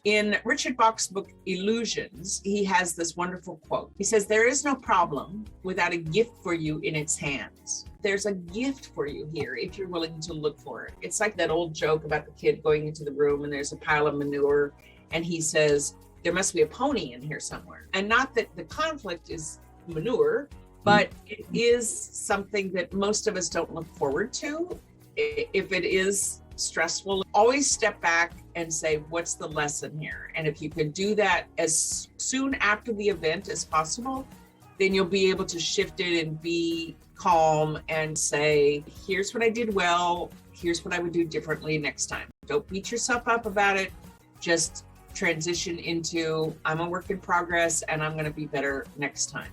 In Richard Bach's book, Illusions, he has this wonderful quote. He says, "There is no problem without a gift for you in its hands." There's a gift for you here if you're willing to look for it. It's like that old joke about the kid going into the room and there's a pile of manure and he says, "There must be a pony in here somewhere." And not that the conflict is manure, but it is something that most of us don't look forward to. If it is stressful, always step back and say, what's the lesson here? And if you can do that as soon after the event as possible, then you'll be able to shift it and be calm and say, here's what I did well, here's what I would do differently next time. Don't beat yourself up about it. Just transition into, I'm a work in progress and I'm going to be better next time.